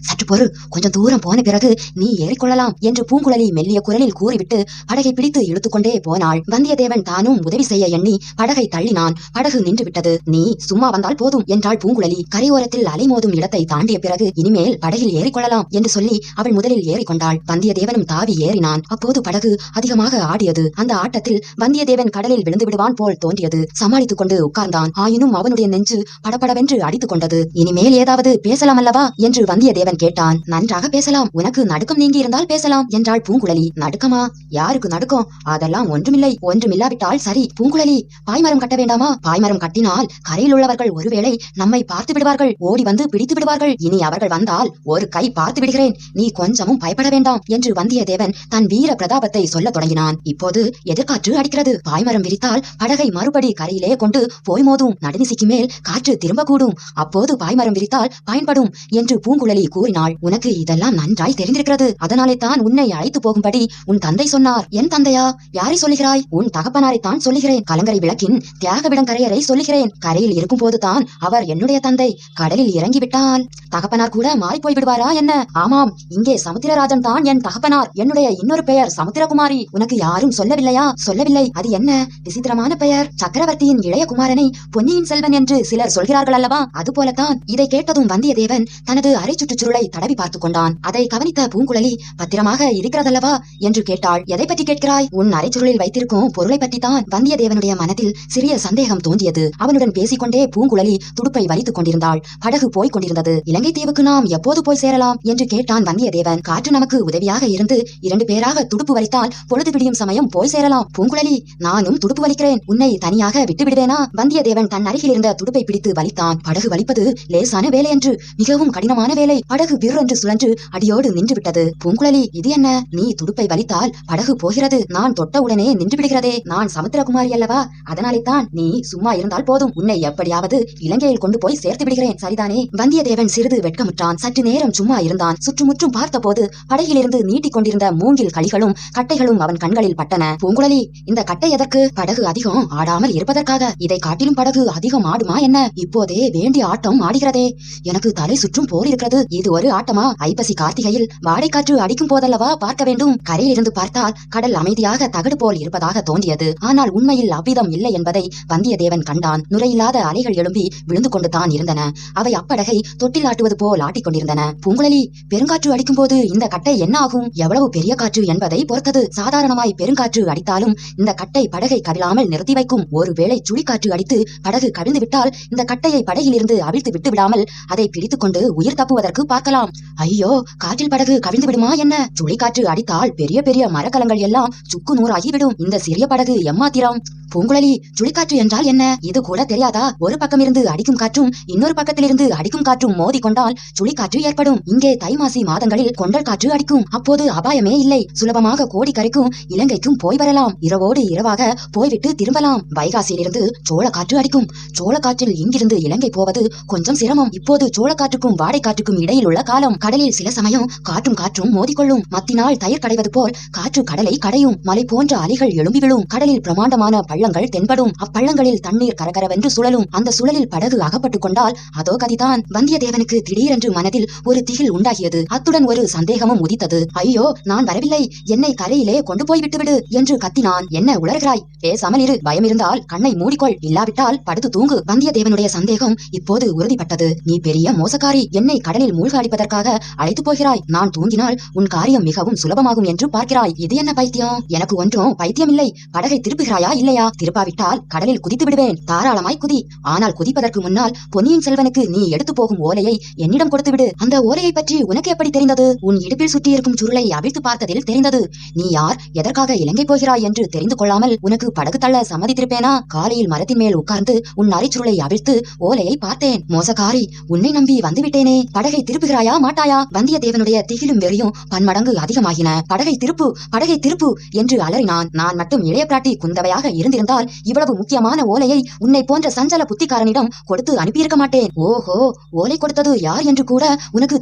சற்று பொறு, கொஞ்சம் தூரம் போன பிறகு நீ ஏறிக்கொள்ளலாம் என்று பூங்குழலி மெல்லிய குரலில் கூறிவிட்டு படகை பிடித்து இழுத்துக்கொண்டே போனாள். வந்தியத்தேவன் தானும் உதவி செய்ய எண்ணி படகை தள்ளினான். படகு நின்று விட்டது. நீ சும்மா வந்தால் போதும் என்றாள் பூங்குழலி. கரையோரத்தில் அலைமோதும் இடத்தை தாண்டிய பிறகு இனிமேல் படகில் ஏறிக்கொள்ளலாம் என்று சொல்லி அவள் முதலில் ஏறிக்கொண்டாள். வந்தியத்தேவனும் தாவி ஏறினான். அப்போது படகு அதிகமாக ஆடியது. அந்த ஆட்டத்தில் வந்தியத்தேவன் கடலில் விழுந்து விடுவான் போல் தோன்றியது. சமாளித்துக் கொண்டு உட்கார்ந்தான். ஆயினும் அவனுடைய நெஞ்சு படபடவென்று அடித்துக் கொண்டது. இனிமேல் ஏதாவது பேசலாம் அல்லவா என்று வந்தியத்தேவன் கேட்டான். நன்றாக பேசலாம், உனக்கு நடுக்கம் நீங்கி இருந்தால் பேசலாம் என்றாள் பூங்குழலி. நடுக்கமா? யாருக்கு நடுக்கம்? அதெல்லாம் ஒன்றுமில்லை. ஒன்றுமில்லாவிட்டால் சரி. பூங்குழலி, பாய்மரம் கட்ட வேண்டாமா? பாய்மரம் கட்டினால் கரையில் உள்ளவர்கள் ஒருவேளை நம்மை பார்த்து விடுவார்கள், ஓடி வந்து பிடித்து விடுவார்கள். இனி அவர்கள் வந்தால் ஒரு கை பார்த்து விடுகிறேன், நீ கொஞ்சமும் பயப்பட வேண்டாம் என்று வந்தியத்தேவன் தன் வீர பிரதாபத்தை சொல்லத் தொடங்கினான். இப்போது எதிர்காற்று அடிக்கிறது. பாய்மரம் விரித்தால் படகை மறுபடி கரையிலே கொண்டு போய் மோதும். நடுநிசிக்கு மேல் காற்று திரும்பக்கூடும். அப்போது பாய்மரம் விரித்தால் பயன்படும் என்று பூங்குழலி கூறினாள். உனக்கு இதெல்லாம் நன்றாய் தெரிந்திருக்கிறது. அதனாலே தான் உன்னை அழைத்து போகும்படி உன் தந்தை சொன்னார். என் தந்தையா? யாரை சொல்லுகிறாய்? உன் தகப்பனாரைத்தான் சொல்லுகிறேன். கலங்கரை விளக்கின் தியாகவிடங்கரையரை சொல்லுகிறேன். கரையில் இருக்கும் போதுதான் அவர் என்னுடைய தந்தை. கடலில் இறங்கிவிட்டால் தகப்பனார் கூட மாறி போய் விடுவாரா என்ன? ஆமாம், இங்கே சமுத்திரராஜன் தான் என் தகப்பனார். என்னுடைய இன்னொரு பெயர் சமுத்திரகுமாரி. உனக்கு யாரும் சொல்லவில்லையா? சொல்லவில்லை. அது என்ன விசித்திரமான பெயர்? சக்கரவர்த்தியின் இளைய குமாரனை பொன்னியின் செல்வன் என்று சிலர் சொல்கிறார்கள் அல்லவா? அது போலத்தான். இதை கேட்டதும் வந்தியத்தேவன் தனது அரை சுற்றுச்சுருளை தடவி பார்த்துக் கொண்டான். அதை கவனித்த பூங்குழலி, பத்திரமாக இருக்கிறதல்லவா என்று கேட்டாள். எதை பற்றி கேட்கிறாய்? உன் அரைச்சுருளில் வைத்திருக்கும் பொருளை பற்றித்தான். வந்தியத்தேவனுடைய மனதில் சிறிய சந்தேகம் தோன்றியது. அவனுடன் பேசிக்கொண்டே பூங்குழலி துடுப்பை வலித்துக் கொண்டிருந்தாள். படகு போய்க் கொண்டிருந்தது. இலங்கை தீவுக்கு நாம் எப்போது போய் சேரலாம் என்று கேட்டான் வந்தியத்தேவன். காற்று நமக்கு உதவியாக இருந்து 2 பேராக துடுப்பு வலித்தால் பொழுது விடியும் சமயம் போய் சேரலாம். பூங்குழலி, நானும் துடுப்பு வலிக்கிறேன். உன்னை தனியாக விட்டு விடுவேனா? வந்தியத்தேவன் தன் அருகில் இருந்த துடுப்பை பிடித்து வலித்தான். படகு வலிப்பது லேசான வேலை என்று மிகவும் கடினமான வேலை. படகு விற்றென்று சுழன்று அடியோடு நின்று விட்டது. பூங்குழலி, இது என்ன? நீ துடுப்பை வலித்தால் படகு போகிறது, நான் தொட்ட உடனே நின்று விடுகிறதே. நான் சமுத்திரகுமாரி அல்லவா? அதனாலே தான் நீ சும்மா இருந்தால் போதும், உன்னை எப்படியாவது இலங்கையில் கொண்டு போய் சேர்த்து விடுகிறேன், சரிதானே? வந்தியத்தேவன் சிறிது வெட்கமுற்றான். சற்று நேரம் சும்மா இருந்தான். சுற்றுமுற்றும் பார்த்தபோது படகிலிருந்து நீட்டிக் கொண்டிருந்த மூங்கில் களிகளும் கட்டைகளும் அவன் கண்களில் பட்டன. பூங்குழலி, இந்த கட்டை எதற்கு? படகு அதிகம் ஆடாமல் இருப்பதற்காக. இதை காட்டிலும் படகு அதிகம் ஆடுமா என்ன? இப்போதே வேண்டிய ஆட்டம் ஆடுகிறதே. எனக்கு தலை சுற்றும் போல் இருக்கிறது. இது ஒரு ஆட்டமா? ஐப்பசி கார்த்திகையில் வாடைக்காற்று அடிக்கும் போதல்லவா பார்க்க வேண்டும். கரையில் இருந்து பார்த்தால் கடல் அமைதியாக தகடு போல் இருப்பதாக தோன்றியது. ஆனால் உண்மையில் அவ்விதம் இல்லை என்பதை வந்தியத்தேவன் கண்டான். நுரையில்லாத அலைகள் எழும்பி விழுந்து கொண்டு தான் இருந்தன. அவை அப்படகை தொட்டில் ஆட்டுவது போல் ஆட்டிக் கொண்டிருந்தன. பூங்குழலி, பெருங்காற்று அடிக்கும் போது இந்த கட்டை என்ன ஆகும்? எவ்வளவு பெரிய காற்று என்பதை பொறுத்தது. சாதாரணமாய் பெருங்காற்று அடித்தாலும் இந்த கட்டை படகை கவிழாமல் நிறுத்தி வைக்கும். ஒருவேளை சுழிக்காற்று அடித்து படகு கவிழ்ந்து விட்டால் இந்த கட்டையை படகிலிருந்து அவிழ்த்து விட்டு விடாமல் அதை பிடித்துக் கொண்டு உயிர் தப்புவதற்கு பார்க்கலாம். ஐயோ, காற்றில் படகு கவிழ்ந்து விடுமா என்ன? சுழிக்காற்று அடித்தால் பெரிய பெரிய மரக்கலங்கள் எல்லாம் சுக்கு நூறாகிவிடும். இந்த சிறிய படகு எம்மாத்திரம்? பூங்குழலி, சுழிக்காற்று என்றால் என்ன? இது கூட தெரியாதா? ஒரு பக்கமிருந்து அடிக்கும் காற்றும் இன்னொரு பக்கத்திலிருந்து அடிக்கும் காற்றும் மோதி கொண்டால் சுழிக்காற்று ஏற்படும். இங்கே தை மாசி மாதங்களில் கொண்டல் காற்று அடிக்கும். அப்போது அபாயமே இல்லை. சுலபமாக கோடிக்கரைக்கும் இலங்கைக்கும் போய் வரலாம். இரவோடு இரவாக போய்விட்டு திரும்பலாம். வைகாசியிலிருந்து சோழ காற்று அடிக்கும். சோழ காற்றில் இங்கிருந்து இலங்கை போவது கொஞ்சம் சிரமம். இப்போது சோழ காற்றுக்கும் வாடை காற்றுக்கும் இடையில் உள்ள காலம். கடலில் சில சமயம் காற்றும் மோதிக்கொள்ளும். மத்தினால் தயிர் கடைவது போல் காற்று கடலை கடையும். மலை போன்ற அலைகள் எழும்பி விழும். கடலில் பிரமாண்டமான பள்ளங்கள் தென்படும். அப்பள்ளங்களில் தண்ணீர் கரகரவென்று சுழலும். அந்த சுழலில் படகு அகப்பட்டுக் கொண்டால் அதோ கதிதான். வந்தியத்தேவனுக்கு திடீரென்று மனதில் ஒரு திகில் உண்டாகியது. அத்துடன் ஒரு சந்தேகமும் உதித்தது. ஐயோ, நான் வரவில்லை, என்னை கரையிலே கொண்டு போய் விட்டுவிடு என்று கத்தினான். என்ன உளறுகிறாய்? பேசாமல் இரு. பயம் இருந்தால் கண்ணை மூடிக்கொள், இல்லாவிட்டால் படுத்து தூங்கு. வந்தியத்தேவனுடைய சந்தேகம் இப்போது உறுதிப்பட்டது. நீ பெரிய மோசக்காரி. என்னை கடலில் மூழ்க அடிப்பதற்காக அழைத்து போகிறாய். நான் தூங்கினால் உன் காரியம் மிகவும் சுலபமாகும் என்று பார்க்கிறாய். இது என்ன பைத்தியம்? எனக்கு ஒன்றும் பைத்தியம் இல்லை. படகை திருப்புகிறாயா இல்லையா? திருப்பாவிட்டால் கடலில் குதித்து விடுவேன். தாராளமாய் குதி. ஆனால் குதிப்பதற்கு முன்னால் பொன்னியின் செல்வனுக்கு நீ எடுத்து போகும் ஓலையை என்னிடம் கொடுத்து விடு. அந்த ஓலையை பற்றி உனக்கு எப்படி தெரிந்தது? உன் இடுப்பில் சுற்றியிருக்கும் சுருளை அவிழ்த்து பார்த்ததில் தெரிந்தது. நீ யார், எதற்காக இலங்கை போகிறாய் என்று தெரிந்து கொள்ளாமல் உனக்கு படகு தள்ள சம்மதித்திருப்பேனா? காலையில் மரத்தின் மேல் உட்கார்ந்து உன் நரிச்சுருளை அவிழ்த்து ஓலையை பார்த்தேன். மோசக்காரி, உன்னை நம்பி வந்துவிட்டேனே. படகை திருப்புகிறாயா மாட்டாயா? வந்தியத்தேவனுடைய திகிலும் வெறியும் பன்மடங்கு அதிகமாகின. படகை திருப்பு, படகை திருப்பு என்று அலறினான். நான் மட்டும் இளைய பிராட்டி குந்தவையாக இருந்திருந்தால் இவ்வளவு முக்கியமான ஓலையை உன்னை போன்ற சஞ்சல புத்திக்காரனிடம் கொடுத்து அனுப்பியிருக்க மாட்டேன். ஓஹோ, ஓலை கொடுத்தது யார் என்று கூட உனக்கு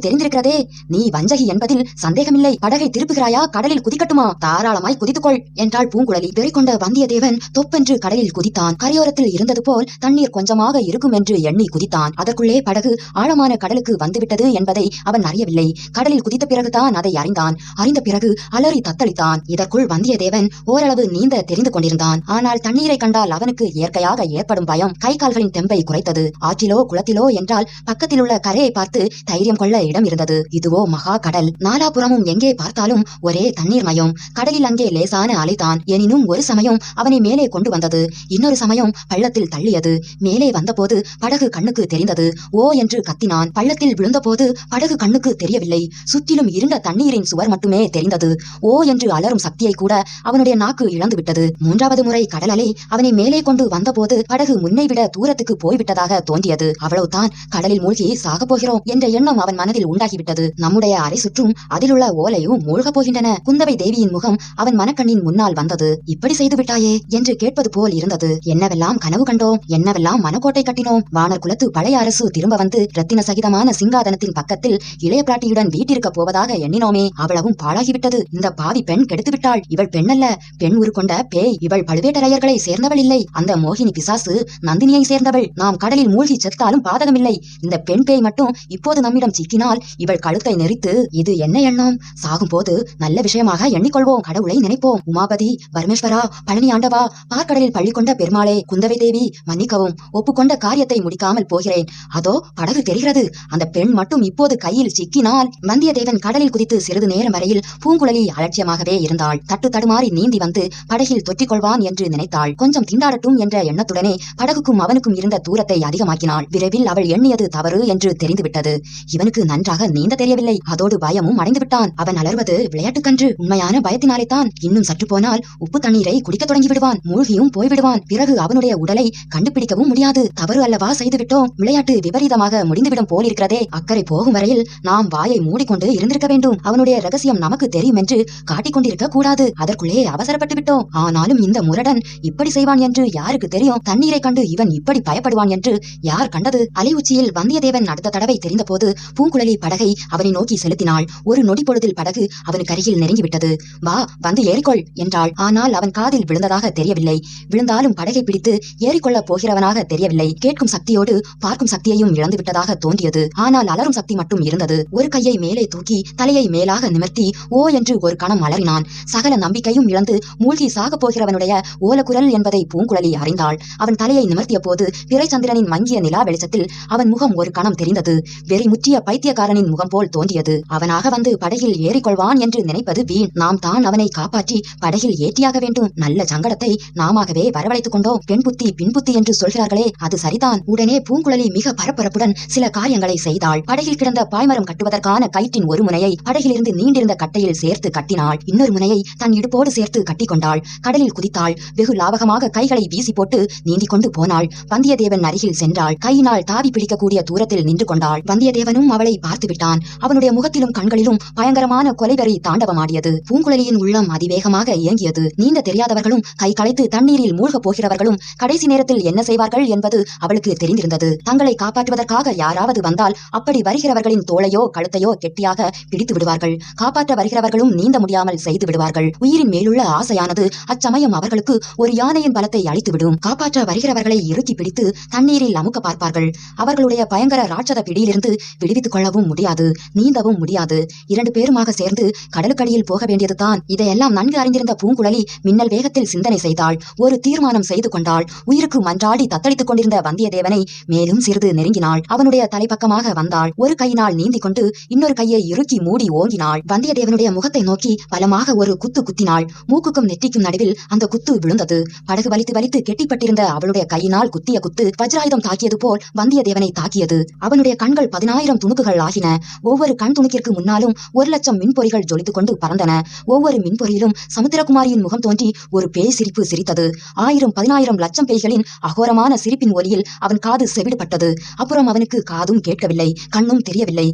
தெரிந்திருக்கிறதே. நீ வஞ்சகி என்பதில் சந்தேகமில்லை. படகை திருப்புகிறாயா, கடலில் குதிக்கட்டுமா? தாராளமாய் குதித்துக்கொள் என்றாள் பூங்குழலி. வெறிகொண்ட வந்தியத்தேவன் தொப்பென்று கடலில் குதித்தான். கரையோரத்தில் இருந்தது போல் தண்ணீர் கொஞ்சமாக இருக்கும் என்று எண்ணி குதித்தான். அதற்குள்ளே படகு ஆழமான கடலுக்கு வந்துவிட்டது என்பதை அவன் அறியவில்லை. கடலில் குதித்த பிறகுதான் அதை அறிந்தான். அறிந்த பிறகு அலறி தத்தளித்தான். இதற்குள் வந்தியத்தேவன் ஓரளவு நீந்த தெரிந்து கொண்டிருந்தான். ஆனால் தண்ணீரை கண்டால் அவனுக்கு இயற்கையாக ஏற்படும் பயம் கை கால்களின் தெம்பை குறைத்தது. ஆற்றிலோ குளத்திலோ என்றால் பக்கத்தில் உள்ள கரையை பார்த்து தைரியம் கொள்ள இடம் இருந்தது. இதுவோ மகா கடல். நாலாபுறமும் எங்கே பார்த்தாலும் ஒரே தண்ணீர் மயம். கடலில் அங்கே லேசான அலைதான். எனினும் ஒரு சமயம் அவனை மேலே கொண்டு வந்தது, இன்னொரு சமயம் பள்ளத்தில் தள்ளியது. மேலே வந்தபோது படகு கண்ணுக்கு தெரிந்தது. ஓ என்று கத்தினான். பள்ளத்தில் விழுந்தபோது படகு கண்ணுக்கு தெரியவில்லை. சுற்றிலும் இருண்ட தண்ணீரின் சுவர் மட்டுமே தெரிந்தது. ஓ என்று அலரும் சக்தியை கூட அவனுடைய நாக்கு இழந்துவிட்டது. மூன்றாவது முறை கடல் அலை அவனை மேலே கொண்டு வந்தபோது படகு முன்னை விட தூரத்துக்கு போய்விட்டதாக தோன்றியது. அவ்வளவுதான், கடலில் மூழ்கி சாகப் போகிறோம் என்ற எண்ணம் அவன் மனதில் உண்டாகிவிட்டது. நம்முடைய அரை சுற்றும் அதிலுள்ள ஓலையும் மூழ்கப் போகின்றன. குந்தவை தேவியின் முகம் அவன் மனக்கண்ணின் முன்னால் வந்தது. இப்படி செய்து விட்டாயே என்று கேட்பது போல் இருந்தது. என்னவெல்லாம் கனவு கண்டோம், என்னவெல்லாம் மனக்கோட்டை கட்டினோம். வானர் குலத்து பழைய அரசு திரும்ப வந்து ரத்தின சகிதமான சிங்காதனத்தின் பக்கத்தில் இளைய பிராட்டியுடன் வீட்டிருக்க போவதாக எண்ணினோமே, அவ்வளவும் பாழாகிவிட்டது. இந்த பாவி பெண் கெடுத்து விட்டாள். இவள் பெண்ணல்ல, பெண் உருக்கொண்ட பேய். இவள் பழுவேட்டரையர்களை சேர்ந்தவள் இல்லை. அந்த மோகினி பிசாசு நந்தினியை சேர்ந்தவள். நாம் கடலில் மூழ்கி செத்தாலும் பாதகமில்லை. இந்த பெண் பேய் மட்டும் இப்போது நம்மிடம் சிக்கினால் இவள் கழுத்தை நெரித்து, இது என்ன எண்ணம்? சாகும் போது நல்ல விஷயமாக எண்ணிக்கொள்வோம், கடவுளை நினைப்போம். உமாபதி, பரமேஸ்வரா, பழனி ஆண்டவா, பார்க்கடலில் பள்ளி கொண்ட பெருமாளே, குந்தவை தேவி, மன்னிக்கவும். ஒப்புக்கொண்ட காரியத்தை முடிக்காமல் போகிறேன். அதோ படகு தெரிகிறது. அந்த பெண் மட்டும் இப்போது கையில் சிக்கினால். வந்தியத்தேவன் கடலில் குதித்து சிறிது நேரம் வரையில் பூங்குழலி அலட்சியமாகவே இருந்தாள். தட்டு தடுமாறி நீந்தி வந்து படகில் தொற்றிக் கொள்வான் என்று நினைத்தாள். கொஞ்சம் திண்டாடட்டும் என்ற எண்ணத்துடனே படகுக்கும் அவனுக்கும் இருந்த தூரத்தை அதிகமாக்கினாள். விரைவில் அவள் எண்ணியது தவறு என்று தெரிந்துவிட்டது. இவனுக்கு நன்றாக நீந்த தெரியவில்லை. அதோடு பயமும் அடைந்து விட்டான். அவன் அலர்வது விளையாட்டுக்கன்று. உண்மையான பயத்தினாலே தான். இன்னும் சற்று போனால் உப்பு தண்ணீரை குடிக்க தொடங்கி விடுவான். மூழ்கியும் போய்விடுவான். பிறகு அவனுடைய உடலை கண்டுபிடிக்கவும் முடியாது. தவறு அல்லவா செய்துவிட்டோம். விளையாட்டு விபரீதமாக முடிந்துவிடும் போலிருக்கிறதே. அக்கறை போகும் வரையில் நாம் வாயை மூடிக்கொண்டு இருந்திருக்க வேண்டும். அவனுடைய ரகசியம் நமக்கு தெரியும் என்று காட்டிக்கொண்டிருக்க கூடாது. அதற்குள்ளே அவசரப்பட்டு விட்டோம். ஆனாலும் இந்த முரடன் இப்படி செய்வான் என்று யாருக்கு தெரியும்? தண்ணீரை கண்டு இவன் இப்படி பயப்படுவான் என்று யார் கண்டது? அலை உச்சியில் வந்தியத்தேவன் அடுத்த தடவை தெரிந்தபோது பூங்குழலி படகை அவனை நோக்கி செலுத்தினாள். ஒரு நொடி பொழுதில் படகு அவனுக்கு அருகில் நெருங்கிவிட்டது. வா, வந்து ஏறிக்கொள் என்றாள். ஆனால் அவன் காதில் விழுந்ததாக தெரியவில்லை. விழுந்தாலும் படகை பிடித்து ஏறிக்கொள்ளப் போகிறவனாக தெரியவில்லை. கேட்கும் சக்தியோடு பார்க்கும் சக்தியையும் இழந்துவிட்டதாக தோன்றியது. ஆனால் அலரும் சக்தி மட்டும் இருந்தது. ஒரு கையை மேலே தூக்கி தலையை மேலாக நிமிர்த்தி ஓ என்று ஒரு கணம் அலறினான். சகல நம்பிக்கையும் இழந்து மூழ்கி சாகப் போகிறவனுடைய ஓலக்குரல் என்பதை பூங்குழலி அறிந்தாள். அவன் தலையை நிமிர்த்திய போது பிறைச்சந்திரனின் மங்கிய நிலா வெளிச்சத்தில் அவன் முகம் ஒரு கணம் தெரிந்தது. வெறி முற்றிய பைத்தியக்காரனின் முகம் போல் தோன்றியது. அவனாக வந்து படகில் ஏறிக்கொள்வான் என்று நினைப்பது வீண். நாம் தான் அவனை காப்பாற்றி படகில் ஏற்றியாக வேண்டும். நல்ல சங்கடத்தை நாமாகவே வரவழைத்துக் கொண்டோம். பெண் புத்தி பின் புத்தி என்று சொல்கிறார்களே, அது சரிதான். உடனே பூங்குழலி மிக பரபரப்புடன் சில காரியங்களை செய்தாள். படகில் கிடந்த பாய்மரம் கட்டுவதற்கான கயிற்றின் ஒரு முனையை படகிலிருந்து நீண்டிருந்த கட்டையில் சேர்த்து கட்டினாள். இன்னொரு முனையை தன் இடுப்போடு சேர்த்து கட்டிக்கொண்டாள். கடலில் குதித்தாள். வெகு லாவகமாக கைகளை வீசி போட்டு நீந்திக் கொண்டு போனாள். வந்தியத்தேவன் அருகில் சென்றாள். கையினால் தாவி பிடிக்கக்கூடிய தூரத்தில் நின்று கொண்டாள். வந்தியத்தேவனும் அவளை பார்த்து விட்டான். அவனுடைய முகத்திலும் கண்களிலும் பயங்கரமான கொலைவெறி தாண்டவமாடியது. பூங்குழலியின் உள்ளம் அதிவேகமாக இயங்கியது. நீந்த தெரியாதவர்களும் கை களைத்து தண்ணீரில் மூழ்கப் போகிறவர்களும் கடைசி நேரத்தில் என்ன செய்வார்கள் என்பது அவளுக்கு தெரிந்திருந்தது. தங்களை காப்பாற்றுவதற்காக யாராவது வந்தால் அப்படி வருகிறவர்களின் தோளையோ கழுத்தையோ கெட்டியாக பிடித்து விடுவார்கள். காப்பாற்ற வருகிறவர்களும் நீந்த முடியாமல் செய்து விடுவார்கள். உயிரின் மேலுள்ள ஆசையானது அச்சமயம் அவர்களுக்கு ஒரு யானையின் பலத்தை அளித்துவிடும். காப்பாற்ற வருகிறவர்களை இறுக்கி பிடித்து தண்ணீரில் அமுக்க பார்ப்பார்கள். அவர்களுடைய பயங்கர ராட்சத பிடியிலிருந்து விடுவித்துக் கொள்ளவும் முடியாது, நீந்தவும் முடியாது. இரண்டு பேருமாக சேர்ந்து கடலுக்கடியில் போக வேண்டியதுதான். இதையெல்லாம் நன்கு அறிந்திருந்த பூங்குழலி மின்னல் வேகத்தில் சிந்தனை செய்தாள். ஒரு தீர்மானம் செய்து கொண்டாள். உயிருக்கு மன்றாடி தத்தளித்துக் கொண்டிருந்த வந்தியத்தேவனை மேலும் சிறிது நெருங்கினாள். அவனுடைய தலைப்பக்கமாக வந்தாள். ஒரு கையினால் நீந்திக் கொண்டு இன்னொரு கையை இறுக்கி மூடி ஓங்கினாள். வந்தியத்தேவனுடைய முகத்தை நோக்கி பலமாக ஒரு குத்து குத்தினாள். மூக்குக்கும் நெற்றிக்கும் நடுவில் அந்த குத்து விழுந்தது. படகு வலித்து வலித்து கெட்டிப்பட்டிருந்த அவளுடைய கையினால் குத்திய குத்து வஜ்ராயுதம் தாக்கியது போல் வந்தியத்தேவனை தாக்கியது. அவனுடைய கண்கள் 10,000 துணுக்குகள் ஆகின. ஒவ்வொரு கண் துணுக்கிற்கு முன்னாலும் 1,00,000 மின்பொறிகள் ஜொலித்துக் கொண்டு பறந்தன. ஒவ்வொரு மின்பொறியிலும் சமுத்திரகுமாரியின் முகம் தோன்றி ஒரு பேய் சிரிப்பு சிரித்தது. 1000 10,000 லட்சம் பேய்களின் அகோரமான சிரிப்பின் ஒலியில் அவன் காது செவிடுபட்டது. அப்புறம் அவனுக்கு காதும் கேட்கவில்லை, கண்ணும் தெரியவில்லை.